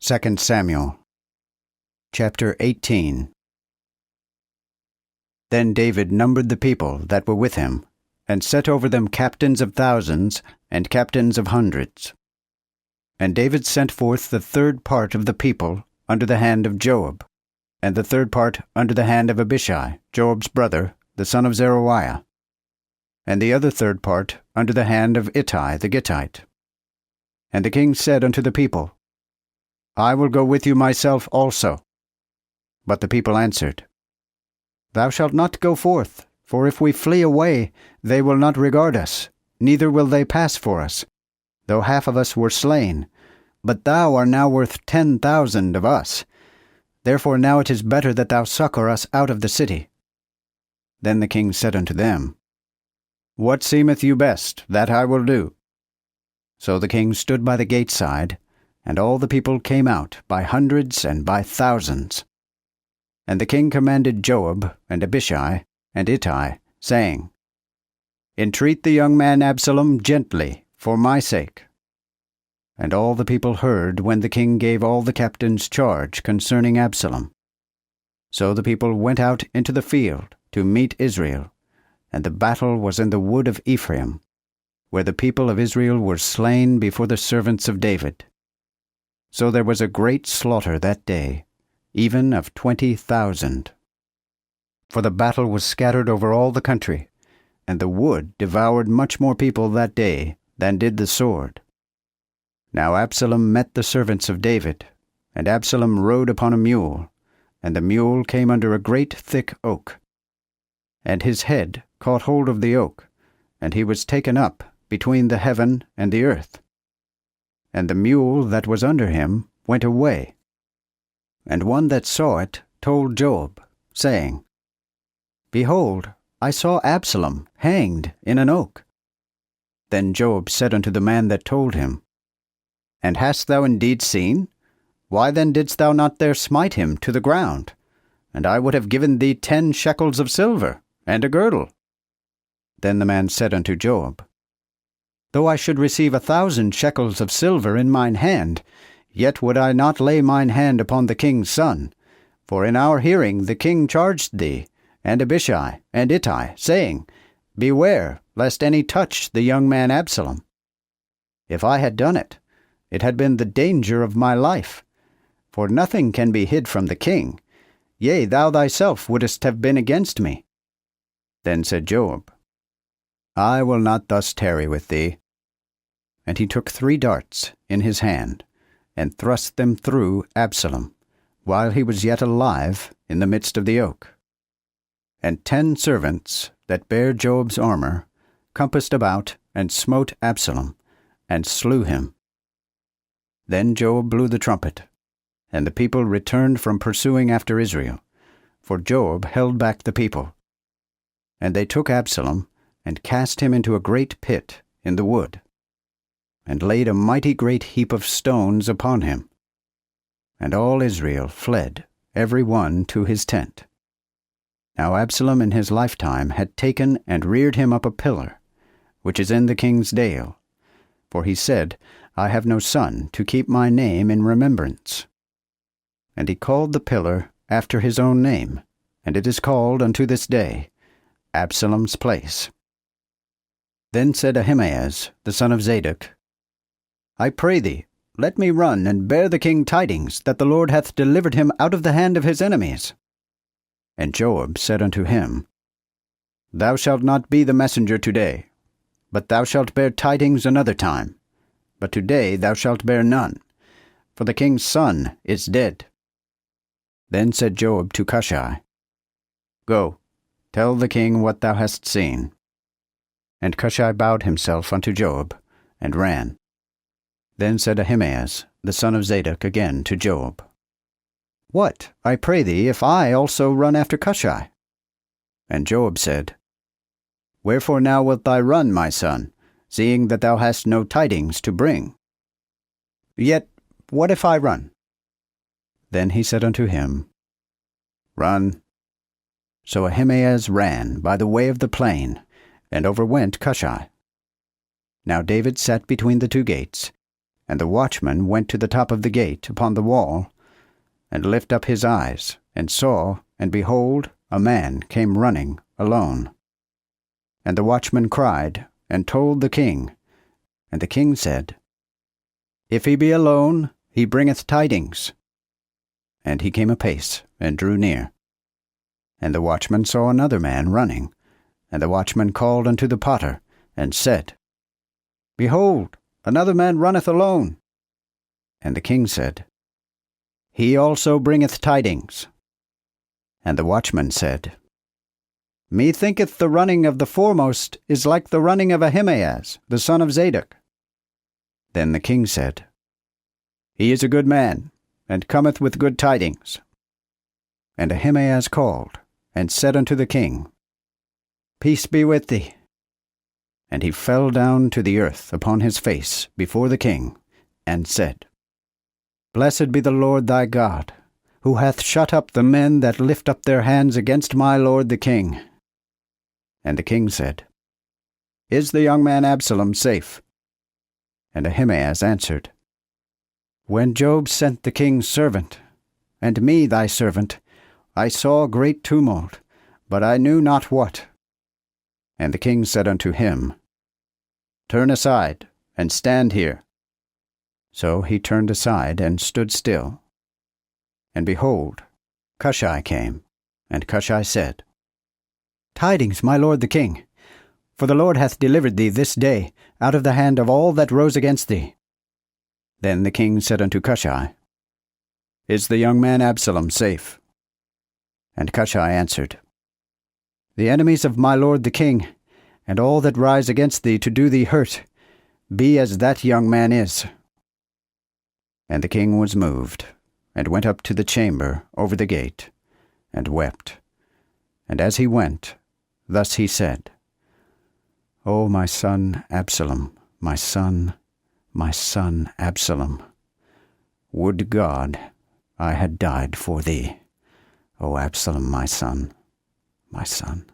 2 Samuel chapter 18. Then David numbered the people that were with him, and set over them captains of thousands and captains of hundreds. And David sent forth the third part of the people under the hand of Joab, and the third part under the hand of Abishai, Joab's brother, the son of Zeruiah, and the other third part under the hand of Ittai the Gittite. And the king said unto the people, I will go with you myself also. But the people answered, Thou shalt not go forth, for if we flee away, they will not regard us, neither will they pass for us, though half of us were slain. But thou art now worth 10,000 of us. Therefore now it is better that thou succor us out of the city. Then the king said unto them, What seemeth you best, that I will do. So the king stood by the gate side, and all the people came out by hundreds and by thousands. And the king commanded Joab and Abishai and Ittai, saying, Entreat the young man Absalom gently, for my sake. And all the people heard when the king gave all the captains charge concerning Absalom. So the people went out into the field to meet Israel, and the battle was in the wood of Ephraim, where the people of Israel were slain before the servants of David. So there was a great slaughter that day, even of 20,000. For the battle was scattered over all the country, and the wood devoured much more people that day than did the sword. Now Absalom met the servants of David, and Absalom rode upon a mule, and the mule came under a great thick oak. And his head caught hold of the oak, and he was taken up between the heaven and the earth. And the mule that was under him went away. And one that saw it told Joab, saying, Behold, I saw Absalom hanged in an oak. Then Joab said unto the man that told him, And hast thou indeed seen? Why then didst thou not there smite him to the ground? And I would have given thee 10 shekels of silver, and a girdle. Then the man said unto Joab, Though I should receive 1,000 shekels of silver in mine hand, yet would I not lay mine hand upon the king's son. For in our hearing the king charged thee, and Abishai, and Ittai, saying, Beware, lest any touch the young man Absalom. If I had done it, it had been the danger of my life. For nothing can be hid from the king. Yea, thou thyself wouldest have been against me. Then said Joab, I will not thus tarry with thee. And he took 3 darts in his hand, and thrust them through Absalom, while he was yet alive in the midst of the oak. And 10 servants that bare Joab's armor compassed about and smote Absalom, and slew him. Then Joab blew the trumpet, and the people returned from pursuing after Israel, for Joab held back the people. And they took Absalom, and cast him into a great pit in the wood, and laid a mighty great heap of stones upon him. And all Israel fled, every one to his tent. Now Absalom in his lifetime had taken and reared him up a pillar, which is in the king's dale. For he said, I have no son to keep my name in remembrance. And he called the pillar after his own name, and it is called unto this day Absalom's place. Then said Ahimaaz, the son of Zadok, I pray thee, let me run and bear the king tidings that the Lord hath delivered him out of the hand of his enemies. And Joab said unto him, Thou shalt not be the messenger today, but thou shalt bear tidings another time. But today thou shalt bear none, for the king's son is dead. Then said Joab to Cushai, Go, tell the king what thou hast seen. And Cushai bowed himself unto Joab, and ran. Then said Ahimaaz, the son of Zadok, again to Joab, What, I pray thee, if I also run after Cushai? And Joab said, Wherefore now wilt thou run, my son, seeing that thou hast no tidings to bring? Yet what if I run? Then he said unto him, Run. So Ahimaaz ran by the way of the plain, and overwent Cushai. Now David sat between the 2 gates, And the watchman went to the top of the gate upon the wall, and lift up his eyes, and saw, and behold, a man came running alone. And the watchman cried, and told the king. And the king said, If he be alone, he bringeth tidings. And he came apace, and drew near. And the watchman saw another man running. And the watchman called unto the potter, and said, Behold, another man runneth alone. And the king said, He also bringeth tidings. And the watchman said, Methinketh the running of the foremost is like the running of Ahimaaz, the son of Zadok. Then the king said, He is a good man, and cometh with good tidings. And Ahimaaz called, and said unto the king, Peace be with thee. And he fell down to the earth upon his face before the king, and said, Blessed be the Lord thy God, who hath shut up the men that lift up their hands against my lord the king. And the king said, Is the young man Absalom safe? And Ahimaaz answered, When Job sent the king's servant, and me thy servant, I saw great tumult, but I knew not what. And the king said unto him, Turn aside, and stand here. So he turned aside, and stood still. And behold, Cushai came, and Cushai said, Tidings, my lord the king, for the Lord hath delivered thee this day out of the hand of all that rose against thee. Then the king said unto Cushai, Is the young man Absalom safe? And Cushai answered, The enemies of my lord the king, and all that rise against thee to do thee hurt, be as that young man is. And the king was moved, and went up to the chamber over the gate, and wept. And as he went, thus he said, O my son Absalom, my son Absalom, would God I had died for thee, O Absalom, my son, my son.